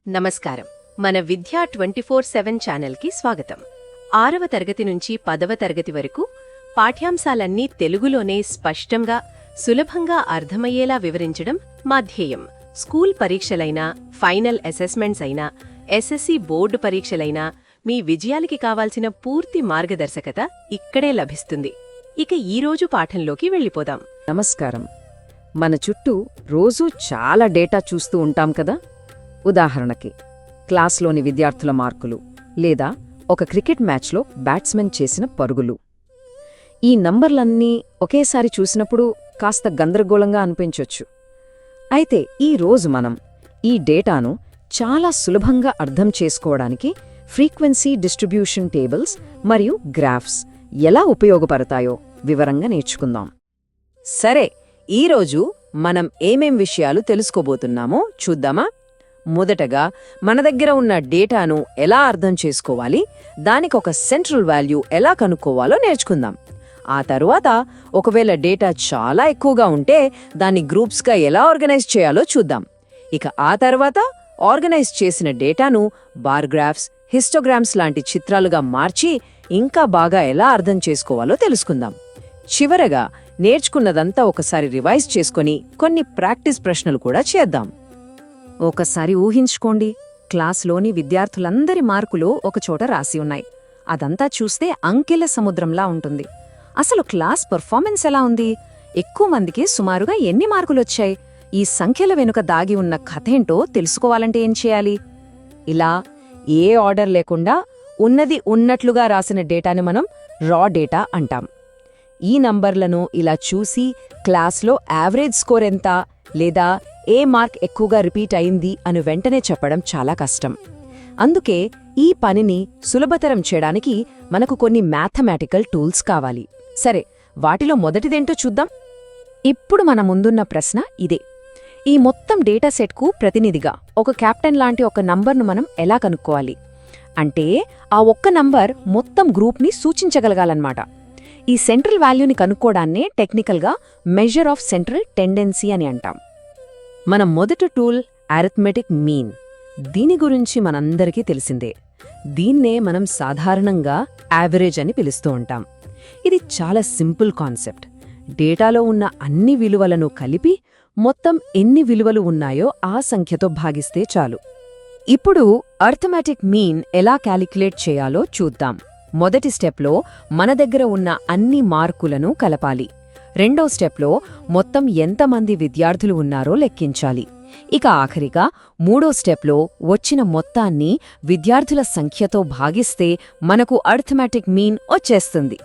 నమస్కారం. మన విద్యా 24/7 ఛానల్కి స్వాగతం. 6వ తరగతి నుంచి 10వ తరగతి వరకు పాఠ్యాంశాలన్నీ తెలుగులోనే స్పష్టంగా, సులభంగా అర్థమయ్యేలా వివరించడం మా ధ్యేయం. స్కూల్ పరీక్షలైనా, ఫైనల్ అసెస్మెంట్స్ అయినా, ఎస్ఎస్సి బోర్డు పరీక్షలైనా మీ విజయాలకి కావాల్సిన పూర్తి మార్గదర్శకత ఇక్కడే లభిస్తుంది. ఇక ఈరోజు పాఠంలోకి వెళ్ళిపోదాం. నమస్కారం. మన చుట్టూ రోజూ చాలా డేటా చూస్తూ ఉంటాం కదా. ఉదాహరణకి క్లాస్లోని విద్యార్థుల మార్కులు, లేదా ఒక క్రికెట్ మ్యాచ్లో బ్యాట్స్మెన్ చేసిన పరుగులు. ఈ నంబర్లన్నీ ఒకేసారి చూసినప్పుడు కాస్త గందరగోళంగా అనిపించొచ్చు. అయితే ఈ రోజు మనం ఈ డేటాను చాలా సులభంగా అర్థం చేసుకోవడానికి ఫ్రీక్వెన్సీ డిస్ట్రిబ్యూషన్ టేబుల్స్ మరియు గ్రాఫ్స్ ఎలా ఉపయోగపడతాయో వివరంగా నేర్చుకుందాం. సరే, ఈరోజు మనం ఏమేం విషయాలు తెలుసుకోబోతున్నామో చూద్దామా? మొదటగా మన దగ్గర ఉన్న డేటాను ఎలా అర్థం చేసుకోవాలి, దానికొక సెంట్రల్ వాల్యూ ఎలా కనుక్కోవాలో నేర్చుకుందాం. ఆ తరువాత ఒకవేళ డేటా చాలా ఎక్కువగా ఉంటే దాన్ని గ్రూప్స్గా ఎలా ఆర్గనైజ్ చేయాలో చూద్దాం. ఇక ఆ తర్వాత ఆర్గనైజ్ చేసిన డేటాను బార్ గ్రాఫ్స్, హిస్టోగ్రామ్స్ లాంటి చిత్రాలుగా మార్చి ఇంకా బాగా ఎలా అర్థం చేసుకోవాలో తెలుసుకుందాం. చివరగా నేర్చుకున్నదంతా ఒకసారి రివైజ్ చేసుకుని కొన్ని ప్రాక్టీస్ ప్రశ్నలు కూడా చేద్దాం. ఒకసారి ఊహించుకోండి, క్లాస్లోని విద్యార్థులందరి మార్కులు ఒకచోట రాసి ఉన్నాయి. అదంతా చూస్తే అంకెల సముద్రంలా ఉంటుంది. అసలు క్లాస్ పర్ఫార్మెన్స్ ఎలా ఉంది? ఎక్కువ మందికి సుమారుగా ఎన్ని మార్కులొచ్చాయి? ఈ సంఖ్యల వెనుక దాగి ఉన్న కథేంటో తెలుసుకోవాలంటే ఏం చేయాలి? ఇలా ఏ ఆర్డర్ లేకుండా ఉన్నది ఉన్నట్లుగా రాసిన డేటాని మనం రా డేటా అంటాం. ఈ నంబర్లను ఇలా చూసి క్లాస్లో యావరేజ్ స్కోర్ ఎంత, లేదా ఏ మార్క్ ఎక్కువగా రిపీట్ అయింది అని వెంటనే చెప్పడం చాలా కష్టం. అందుకే ఈ పనిని సులభతరం చేయడానికి మనకు కొన్ని మ్యాథమెటికల్ టూల్స్ కావాలి. సరే, వాటిలో మొదటిదేంటో చూద్దాం. ఇప్పుడు మన ముందున్న ప్రశ్న ఇదే. ఈ మొత్తం డేటా సెట్కు ప్రతినిధిగా ఒక కెప్టెన్ లాంటి ఒక నంబర్ను మనం ఎలా కనుక్కోవాలి? అంటే ఆ ఒక్క నంబర్ మొత్తం గ్రూప్ని సూచించగలగాలన్నమాట. ఈ సెంట్రల్ వాల్యూని కనుక్కోడాన్నే టెక్నికల్గా మెజర్ ఆఫ్ సెంట్రల్ టెండెన్సీ అని అంటాం. మన మొదటి టూల్ అరిథ్మెటిక్ మీన్. దీని గురించి మనందరికీ తెలిసిందే. దీన్నే మనం సాధారణంగా యావరేజ్ అని పిలుస్తూ ఉంటాం. ఇది చాలా సింపుల్ కాన్సెప్ట్. డేటాలో ఉన్న అన్ని విలువలను కలిపి మొత్తం ఎన్ని విలువలు ఉన్నాయో ఆ సంఖ్యతో భాగిస్తే చాలు. ఇప్పుడు అరిథ్మెటిక్ మీన్ ఎలా క్యాలిక్యులేట్ చేయాలో చూద్దాం. మొదటి స్టెప్లో మన దగ్గర ఉన్న అన్ని మార్కులను కలపాలి. రెండో స్టెప్లో మొత్తం ఎంతమంది విద్యార్థులు ఉన్నారో లెక్కించాలి. ఇక ఆఖరిగా మూడో స్టెప్లో వచ్చిన మొత్తాన్ని విద్యార్థుల సంఖ్యతో భాగిస్తే మనకు అరిథ్మెటిక్ మీన్ వచ్చేస్తుంది.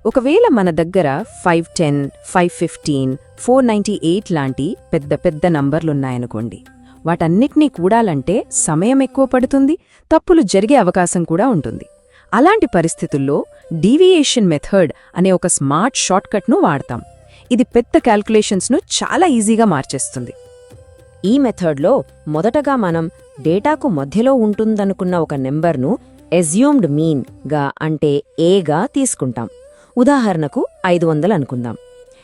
ఒకవేళ మన దగ్గర 510, 515, 498 లాంటి పెద్ద పెద్ద నంబర్లున్నాయనుకోండి, వాటన్నిటినీ కూడాలంటే సమయం ఎక్కువ పడుతుంది, తప్పులు జరిగే అవకాశం కూడా ఉంటుంది. అలాంటి పరిస్థితుల్లో డీవియేషన్ మెథడ్ అనే ఒక స్మార్ట్ షార్ట్కట్ను వాడతాం. ఇది పెద్ద క్యాల్కులేషన్స్ను చాలా ఈజీగా మార్చేస్తుంది. ఈ మెథడ్లో మొదటగా మనం డేటాకు మధ్యలో ఉంటుందనుకున్న ఒక నెంబర్ను ఎస్యూమ్డ్ మీన్ గా, అంటే ఏగా తీసుకుంటాం. ఉదాహరణకు 500 అనుకుందాం.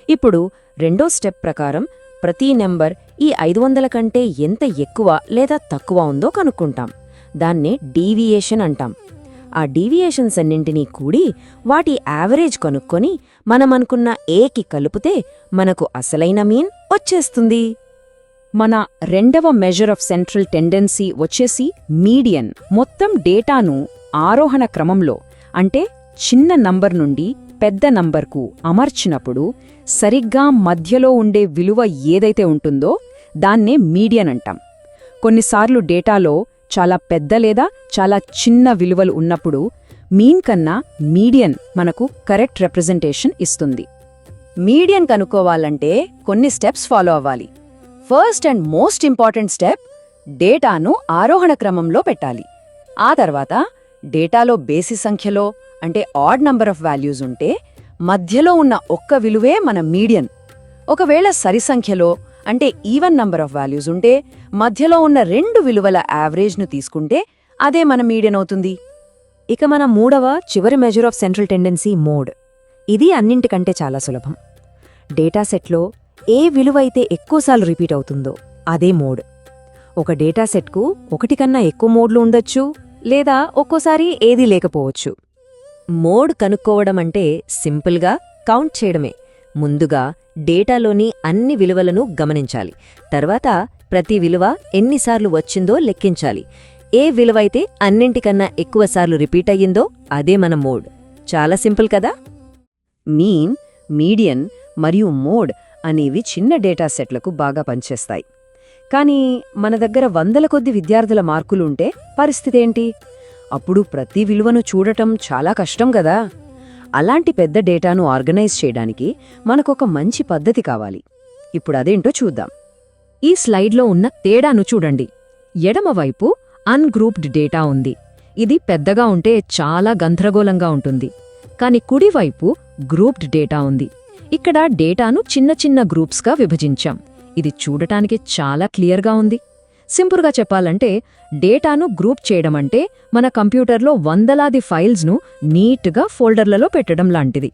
ఇప్పుడు రెండో స్టెప్ ప్రకారం ప్రతి నెంబర్ ఈ 500 కంటే ఎంత ఎక్కువ లేదా తక్కువ ఉందో కనుక్కుంటాం. దాన్నే డీవియేషన్ అంటాం. ఆ డీవియేషన్స్ అన్నింటినీ కూడి వాటి యావరేజ్ కనుక్కొని మనమనుకున్న ఏకి కలిపితే మనకు అసలైన మీన్ వచ్చేస్తుంది. మన రెండవ మెజర్ ఆఫ్ సెంట్రల్ టెండెన్సీ వచ్చేసి మీడియన్. మొత్తం డేటాను ఆరోహణ క్రమంలో, అంటే చిన్న నంబర్ నుండి పెద్ద నంబర్కు అమర్చినప్పుడు సరిగ్గా మధ్యలో ఉండే విలువ ఏదైతే ఉంటుందో దాన్నే మీడియన్ అంటాం. కొన్నిసార్లు డేటాలో చాలా పెద్ద లేదా చాలా చిన్న విలువలు ఉన్నప్పుడు మీన్ కన్నా మీడియన్ మనకు కరెక్ట్ రిప్రజెంటేషన్ ఇస్తుంది. మీడియన్ కనుక్కోవాలంటే కొన్ని స్టెప్స్ ఫాలో అవ్వాలి. First and most important step, డేటాను ఆరోహణ క్రమంలో పెట్టాలి. ఆ తర్వాత డేటాలో బేసి సంఖ్యలో, అంటే ఆడ్ నంబర్ ఆఫ్ వాల్యూస్ ఉంటే మధ్యలో ఉన్న ఒక్క విలువే మన మీడియన్. ఒకవేళ సరి సంఖ్యలో, అంటే ఈవెన్ నంబర్ ఆఫ్ వాల్యూస్ ఉంటే మధ్యలో ఉన్న రెండు విలువల యావరేజ్ను తీసుకుంటే అదే మన మీడియన్ అవుతుంది. ఇక మన మూడవ చివరి measure of central tendency mode. ఇది అన్నింటికంటే చాలా సులభం. డేటాసెట్లో ఏ విలువ అయితే ఎక్కువసార్లు రిపీట్ అవుతుందో అదే మోడ్. ఒక డేటా సెట్కు ఒకటి కన్నా ఎక్కువ మోడ్లు ఉండొచ్చు, లేదా ఒక్కోసారి ఏదీ లేకపోవచ్చు. మోడ్ కనుక్కోవడం అంటే సింపుల్గా కౌంట్ చేయడమే. ముందుగా డేటాలోని అన్ని విలువలను గమనించాలి. తర్వాత ప్రతి విలువ ఎన్నిసార్లు వచ్చిందో లెక్కించాలి. ఏ విలువైతే అన్నింటికన్నా ఎక్కువసార్లు రిపీట్ అయ్యిందో అదే మన మోడ్. చాలా సింపుల్ కదా. మీన్, మీడియన్ మరియు మోడ్ అనేవి చిన్న డేటా సెట్లకు బాగా పనిచేస్తాయి. కానీ మన దగ్గర వందల కొద్ది విద్యార్థుల మార్కులుంటే పరిస్థితేంటి? అప్పుడు ప్రతి విలువను చూడటం చాలా కష్టం గదా. అలాంటి పెద్ద డేటాను ఆర్గనైజ్ చేయడానికి మనకొక మంచి పద్ధతి కావాలి. ఇప్పుడదేంటో చూద్దాం. ఈ స్లైడ్లో ఉన్న తేడాను చూడండి. ఎడమవైపు అన్గ్రూప్డ్ డేటా ఉంది. ఇది పెద్దగా ఉంటే చాలా గందరగోళంగా ఉంటుంది. కాని కుడివైపు గ్రూప్డ్ డేటా ఉంది. ఇక్కడ డేటాను చిన్న చిన్న గ్రూప్స్గా విభజించాం. ఇది చూడటానికి చాలా క్లియర్గా ఉంది. సింపుల్గా చెప్పాలంటే డేటాను గ్రూప్ చేయడమంటే మన కంప్యూటర్లో వందలాది ఫైల్స్ను నీట్గా ఫోల్డర్లలో పెట్టడం లాంటిది.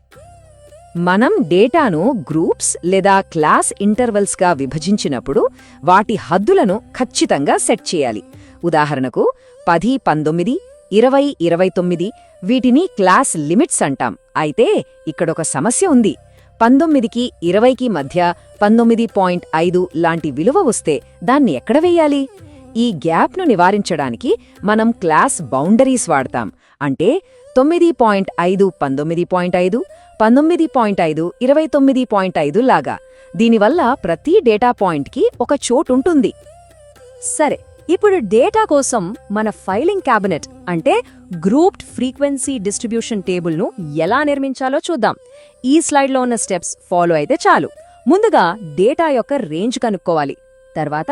మనం డేటాను గ్రూప్స్ లేదా క్లాస్ ఇంటర్వల్స్గా విభజించినప్పుడు వాటి హద్దులను ఖచ్చితంగా సెట్ చేయాలి. ఉదాహరణకు 10, 19, 20, 29 వీటిని క్లాస్ లిమిట్స్ అంటాం. అయితే ఇక్కడొక సమస్య ఉంది. 19కి 20కి మధ్య 19.5 లాంటి విలువ వస్తే దాన్ని ఎక్కడ వెయ్యాలి? ఈ గ్యాప్ను నివారించడానికి మనం క్లాస్ బౌండరీస్ వాడతాం. అంటే 9.5 19.5, 19.5 29.5 లాగా. దీనివల్ల ప్రతి డేటా పాయింట్కి ఒక చోటుంటుంది. సరే, ఇప్పుడు డేటా కోసం మన ఫైలింగ్ క్యాబినెట్ అంటే గ్రూప్డ్ ఫ్రీక్వెన్సీ డిస్ట్రిబ్యూషన్ టేబుల్ను ఎలా నిర్మించాలో చూద్దాం. ఈ స్లైడ్లో ఉన్న స్టెప్స్ ఫాలో అయితే చాలు. ముందుగా డేటా యొక్క రేంజ్ కనుక్కోవాలి. తర్వాత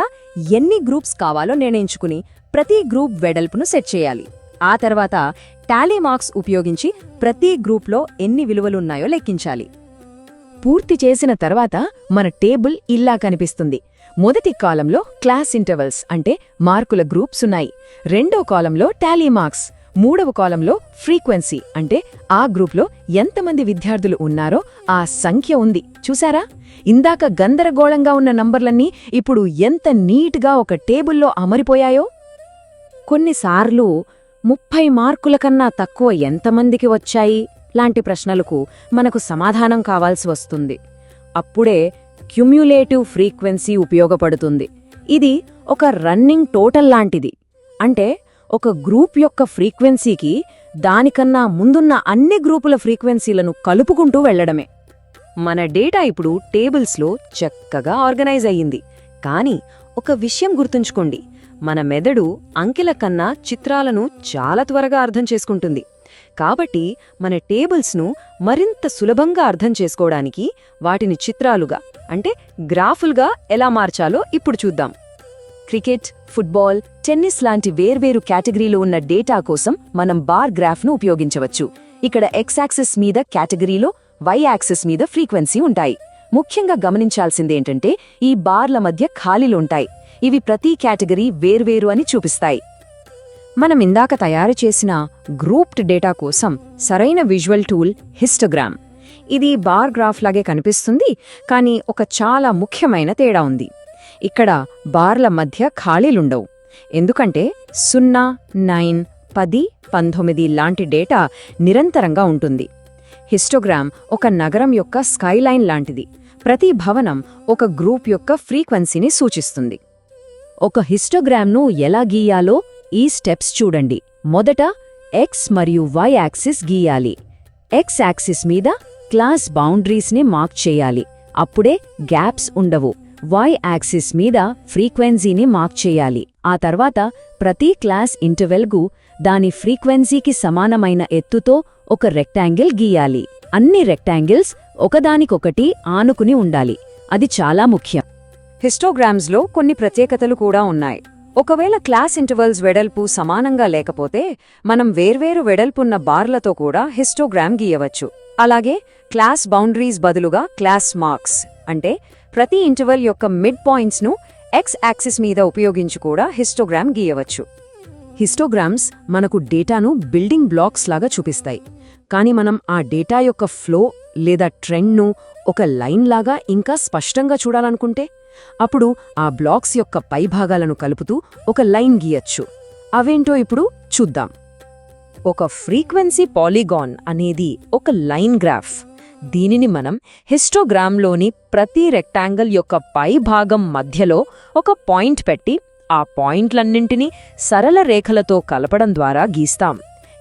ఎన్ని గ్రూప్స్ కావాలో నిర్ణయించుకుని ప్రతి గ్రూప్ వెడల్పును సెట్ చేయాలి. ఆ తర్వాత టాలీ మార్క్స్ ఉపయోగించి ప్రతి గ్రూప్లో ఎన్ని విలువలున్నాయో లెక్కించాలి. పూర్తి చేసిన తర్వాత మన టేబుల్ ఇలా కనిపిస్తుంది. మొదటి కాలంలో క్లాస్ ఇంటర్వల్స్ అంటే మార్కుల గ్రూప్స్ ఉన్నాయి. రెండో కాలంలో టాలీ మార్క్స్, మూడవ కాలంలో ఫ్రీక్వెన్సీ అంటే ఆ గ్రూప్లో ఎంతమంది విద్యార్థులు ఉన్నారో ఆ సంఖ్య ఉంది. చూసారా? ఇందాక గందరగోళంగా ఉన్న నంబర్లన్నీ ఇప్పుడు ఎంత నీట్గా ఒక టేబుల్లో అమరిపోయాయో. కొన్నిసార్లు 30 మార్కుల కన్నా తక్కువ ఎంతమందికి వచ్చాయి లాంటి ప్రశ్నలకు మనకు సమాధానం కావాల్సి వస్తుంది. అప్పుడే క్యుమ్యులేటివ్ ఫ్రీక్వెన్సీ ఉపయోగపడుతుంది. ఇది ఒక రన్నింగ్ టోటల్ లాంటిది. అంటే ఒక గ్రూప్ యొక్క ఫ్రీక్వెన్సీకి దానికన్నా ముందున్న అన్ని గ్రూపుల ఫ్రీక్వెన్సీలను కలుపుకుంటూ వెళ్లడమే. మన డేటా ఇప్పుడు టేబుల్స్లో చక్కగా ఆర్గనైజ్ అయ్యింది. కానీ ఒక విషయం గుర్తుంచుకోండి, మన మెదడు అంకెల కన్నా చిత్రాలను చాలా త్వరగా అర్థం చేసుకుంటుంది. కాబట్టి మన టేబుల్స్ను మరింత సులభంగా అర్థం చేసుకోవడానికి వాటిని చిత్రాలుగా అంటే గ్రాఫులుగా ఎలా మార్చాలో ఇప్పుడు చూద్దాం. క్రికెట్, ఫుట్బాల్, టెన్నిస్ లాంటి వేర్వేరు కేటగిరీలో ఉన్న డేటా కోసం మనం బార్ గ్రాఫ్ను ఉపయోగించవచ్చు. ఇక్కడ ఎక్స్ యాక్సిస్ మీద కేటగిరీలో, వై యాక్సిస్ మీద ఫ్రీక్వెన్సీ ఉంటాయి. ముఖ్యంగా గమనించాల్సిందేంటంటే ఈ బార్ల మధ్య ఖాళీలుంటాయి. ఇవి ప్రతి కేటగిరీ వేర్వేరు అని చూపిస్తాయి. మనం ఇందాక తయారు చేసిన గ్రూప్డ్ డేటా కోసం సరైన విజువల్ టూల్ హిస్టోగ్రామ్. ఇది బార్ గ్రాఫ్ లాగే కనిపిస్తుంది, కానీ ఒక చాలా ముఖ్యమైన తేడా ఉంది. ఇక్కడ బార్ల మధ్య ఖాళీలుండవు. ఎందుకంటే 0, 9, 10, 19 లాంటి డేటా నిరంతరంగా ఉంటుంది. హిస్టోగ్రామ్ ఒక నగరం యొక్క స్కైలైన్ లాంటిది. ప్రతి భవనం ఒక గ్రూప్ యొక్క ఫ్రీక్వెన్సీని సూచిస్తుంది. ఒక హిస్టోగ్రామ్ను ఎలా గీయాలో ఈ స్టెప్స్ చూడండి. మొదట ఎక్స్ మరియు వై యాక్సిస్ గీయాలి. ఎక్స్ యాక్సిస్ మీద క్లాస్ బౌండరీస్ని మార్క్ చేయాలి. అప్పుడే గ్యాప్స్ ఉండవు. వై యాక్సిస్ మీద ఫ్రీక్వెన్సీని మార్క్ చేయాలి. ఆ తర్వాత ప్రతి క్లాస్ ఇంటర్వెల్కు దాని ఫ్రీక్వెన్సీకి సమానమైన ఎత్తుతో ఒక రెక్టాంగిల్ గీయాలి. అన్ని రెక్టాంగిల్స్ ఒకదానికొకటి ఆనుకుని ఉండాలి. అది చాలా ముఖ్యం. హిస్టోగ్రామ్స్లో కొన్ని ప్రత్యేకతలు కూడా ఉన్నాయి. ఒకవేళ క్లాస్ ఇంటర్వల్స్ వెడల్పు సమానంగా లేకపోతే మనం వేర్వేరు వెడల్పున్న బార్లతో కూడా హిస్టోగ్రామ్ గీయవచ్చు. అలాగే క్లాస్ బౌండరీస్ బదులుగా క్లాస్ మార్క్స్ అంటే ప్రతి ఇంటర్వల్ యొక్క మిడ్ పాయింట్స్ను ఎక్స్ యాక్సిస్ మీద ఉపయోగించి కూడా హిస్టోగ్రామ్ గీయవచ్చు. హిస్టోగ్రామ్స్ మనకు డేటాను బిల్డింగ్ బ్లాక్స్ లాగా చూపిస్తాయి. కానీ మనం ఆ డేటా యొక్క ఫ్లో లేదా ట్రెండ్ను ఒక లైన్ లాగా ఇంకా స్పష్టంగా చూడాలనుకుంటే అప్పుడు ఆ బ్లాక్స్ యొక్క పైభాగాలను కలుపుతూ ఒక లైన్ గీయచ్చు. అవేంటో ఇప్పుడు చూద్దాం. ఒక ఫ్రీక్వెన్సీ పాలిగాన్ అనేది ఒక లైన్ గ్రాఫ్. దీనిని మనం హిస్టోగ్రామ్లోని ప్రతి రెక్టాంగిల్ యొక్క పైభాగం మధ్యలో ఒక పాయింట్ పెట్టి ఆ పాయింట్లన్నింటినీ సరళ రేఖలతో కలపడం ద్వారా గీస్తాం.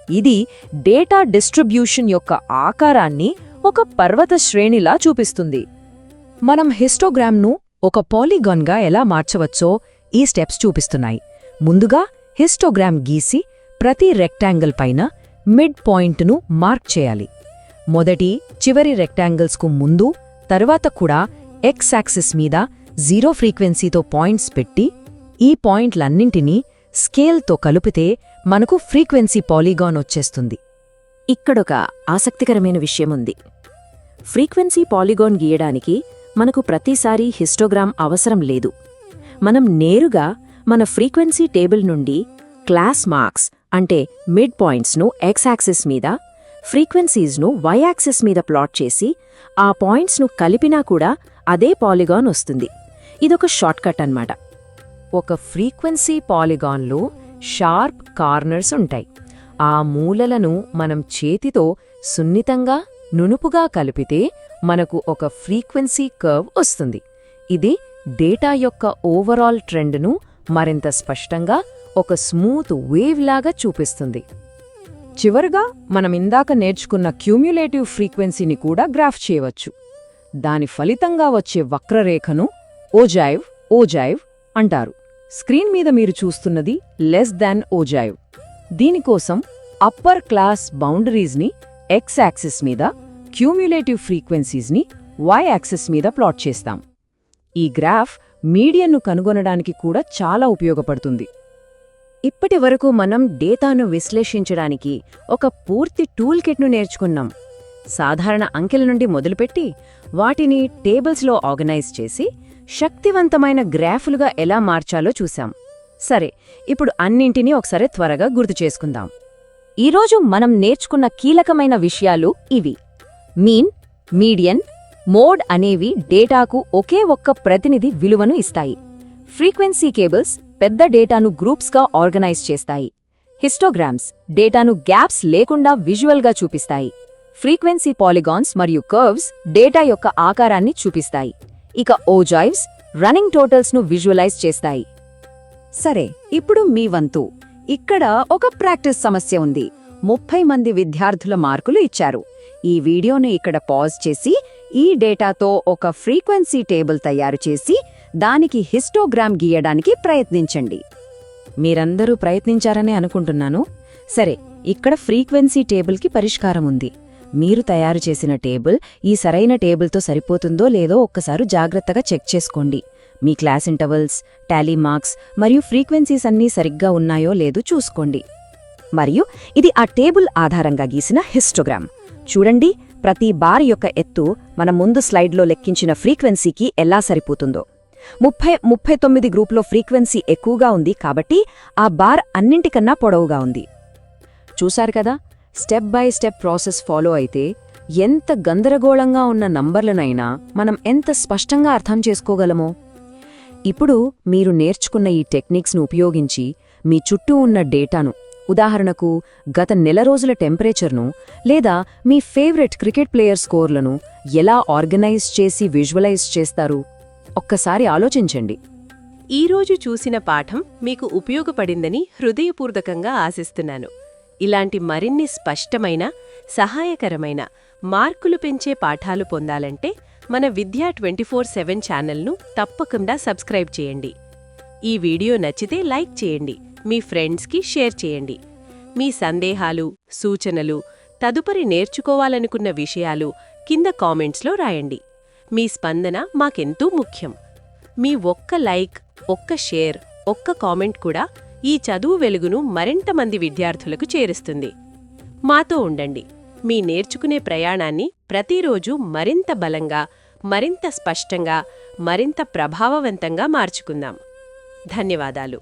ఇది డేటా డిస్ట్రిబ్యూషన్ యొక్క ఆకారాన్ని ఒక పర్వత శ్రేణిలా చూపిస్తుంది. మనం హిస్టోగ్రామ్ను ఒక పాలిగాన్గా ఎలా మార్చవచ్చో ఈ స్టెప్స్ చూపిస్తున్నాయి. ముందుగా హిస్టోగ్రామ్ గీసి ప్రతి రెక్టాంగిల్ పైన మిడ్ పాయింట్ను మార్క్ చేయాలి. మొదటి చివరి రెక్టాంగిల్స్కు ముందు తరువాత కూడా ఎక్స్ యాక్సిస్ మీద 0 ఫ్రీక్వెన్సీతో పాయింట్స్ పెట్టి ఈ పాయింట్లన్నింటినీ స్కేల్తో కలిపితే మనకు ఫ్రీక్వెన్సీ పాలిగాన్ వచ్చేస్తుంది. ఇక్కడొక ఆసక్తికరమైన విషయముంది. ఫ్రీక్వెన్సీ పాలిగాన్ గీయడానికి మనకు ప్రతిసారీ హిస్టోగ్రామ్ అవసరం లేదు. మనం నేరుగా మన ఫ్రీక్వెన్సీ టేబుల్ నుండి క్లాస్ మార్క్స్ అంటే మిడ్ పాయింట్స్ను ఎక్స్ యాక్సిస్ మీద, ఫ్రీక్వెన్సీస్ను వై యాక్సిస్ మీద ప్లాట్ చేసి ఆ పాయింట్స్ను కలిపినా కూడా అదే పాలిగాన్ వస్తుంది. ఇదొక షార్ట్కట్ అన్నమాట. ఒక ఫ్రీక్వెన్సీ పాలిగాన్లో షార్ప్ కార్నర్స్ ఉంటాయి. ఆ మూలలను మనం చేతితో సున్నితంగా నునుపుగా కలిపితే మనకు ఒక ఫ్రీక్వెన్సీ కర్వ్ వస్తుంది. ఇది డేటా యొక్క ఓవరాల్ ట్రెండ్ను మరింత స్పష్టంగా ఒక స్మూత్ వేవ్ లాగా చూపిస్తుంది. చివరగా మనమిందాక నేర్చుకున్న క్యూమ్యులేటివ్ ఫ్రీక్వెన్సీని కూడా గ్రాఫ్ చేయవచ్చు. దాని ఫలితంగా వచ్చే వక్రరేఖను ఓజైవ్ అంటారు. స్క్రీన్ మీద మీరు చూస్తున్నది లెస్ దాన్ ఓజైవ్. దీనికోసం అప్పర్ క్లాస్ బౌండరీస్ని ఎక్స్ యాక్సిస్ మీద, క్యూమ్యులేటివ్ ఫ్రీక్వెన్సీస్ని వై యాక్సిస్ మీద ప్లాట్ చేస్తాం. ఈ గ్రాఫ్ మీడియన్ను కనుగొనడానికి కూడా చాలా ఉపయోగపడుతుంది. ఇప్పటి వరకు మనం డేటాను విశ్లేషించడానికి ఒక పూర్తి టూల్ కిట్ను నేర్చుకున్నాం. సాధారణ అంకెల నుండి మొదలుపెట్టి వాటిని టేబుల్స్లో ఆర్గనైజ్ చేసి శక్తివంతమైన గ్రాఫులుగా ఎలా మార్చాలో చూశాం. సరే, ఇప్పుడు అన్నింటినీ ఒకసారి త్వరగా గుర్తు చేసుకుందాం. ఈరోజు మనం నేర్చుకున్న కీలకమైన విషయాలు ఇవి. మీన్, మీడియన్, మోడ్ అనేవి డేటాకు ఒకే ఒక్క ప్రతినిధి విలువను ఇస్తాయి. ఫ్రీక్వెన్సీ కేబుల్స్ పెద్ద డేటాను గ్రూప్స్గా ఆర్గనైజ్ చేస్తాయి. హిస్టోగ్రామ్స్ డేటాను గ్యాప్స్ లేకుండా విజువల్గా చూపిస్తాయి. ఫ్రీక్వెన్సీ పాలిగాన్స్ మరియు కర్వ్స్ డేటా యొక్క ఆకారాన్ని చూపిస్తాయి. ఇక ఓజైవ్స్ రన్నింగ్ టోటల్స్ను విజువలైజ్ చేస్తాయి. సరే, ఇప్పుడు మీ వంతు. ఇక్కడ ఒక ప్రాక్టీస్ సమస్య ఉంది. 30 మంది విద్యార్థుల మార్కులు ఇచ్చారు. ఈ వీడియోను ఇక్కడ పాజ్ చేసి ఈ డేటాతో ఒక ఫ్రీక్వెన్సీ టేబుల్ తయారు చేసి దానికి హిస్టోగ్రామ్ గీయడానికి ప్రయత్నించండి. మీరందరూ ప్రయత్నించారనే అనుకుంటున్నాను. సరే, ఇక్కడ ఫ్రీక్వెన్సీ టేబుల్కి పరిష్కారం ఉంది. మీరు తయారు చేసిన టేబుల్ ఈ సరైన టేబుల్తో సరిపోతుందో లేదో ఒక్కసారి జాగ్రత్తగా చెక్ చేసుకోండి. మీ క్లాస్ ఇంటర్వల్స్, టాలీ మార్క్స్ మరియు ఫ్రీక్వెన్సీస్ అన్నీ సరిగ్గా ఉన్నాయో లేదో చూసుకోండి. మరియు ఇది ఆ టేబుల్ ఆధారంగా గీసిన హిస్టోగ్రామ్. చూడండి, ప్రతి బార్ యొక్క ఎత్తు మన ముందు స్లైడ్లో లెక్కించిన ఫ్రీక్వెన్సీకి ఎలా సరిపోతుందో. 39 గ్రూప్లో ఫ్రీక్వెన్సీ ఎక్కువగా ఉంది కాబట్టి ఆ బార్ అన్నింటికన్నా పొడవుగా ఉంది. చూశారు కదా, step by step process follow అయితే ఎంత గందరగోళంగా ఉన్న నంబర్లనైనా మనం ఎంత స్పష్టంగా అర్థం చేసుకోగలమో. ఇప్పుడు మీరు నేర్చుకున్న ఈ టెక్నిక్స్ను ఉపయోగించి మీ చుట్టూ ఉన్న డేటాను, ఉదాహరణకు గత నెల రోజుల టెంపరేచర్ను లేదా మీ ఫేవరెట్ క్రికెట్ ప్లేయర్ స్కోర్లను ఎలా ఆర్గనైజ్ చేసి విజువలైజ్ చేస్తారు? ఒక్కసారి ఆలోచించండి. ఈరోజు చూసిన పాఠం మీకు ఉపయోగపడిందని హృదయపూర్వకంగా ఆశిస్తున్నాను. ఇలాంటి మరిన్ని స్పష్టమైన, సహాయకరమైన, మార్కులు పెంచే పాఠాలు పొందాలంటే మన విద్యా 24/7 ఛానల్ను తప్పకుండా సబ్స్క్రైబ్ చేయండి. ఈ వీడియో నచ్చితే లైక్ చేయండి, మీ ఫ్రెండ్స్కి షేర్ చేయండి. మీ సందేహాలు, సూచనలు, తదుపరి నేర్చుకోవాలనుకున్న విషయాలు కింద కామెంట్స్లో రాయండి. మీ స్పందన మాకెంతో ముఖ్యం. మీ ఒక్క లైక్, ఒక్క షేర్, ఒక్క కామెంట్ కూడా ఈ చదువు వెలుగును మరింత మంది విద్యార్థులకు చేరుస్తుంది. మాతో ఉండండి. మీ నేర్చుకునే ప్రయాణాన్ని ప్రతిరోజు మరింత బలంగా, మరింత స్పష్టంగా, మరింత ప్రభావవంతంగా మార్చుకుందాం. ధన్యవాదాలు.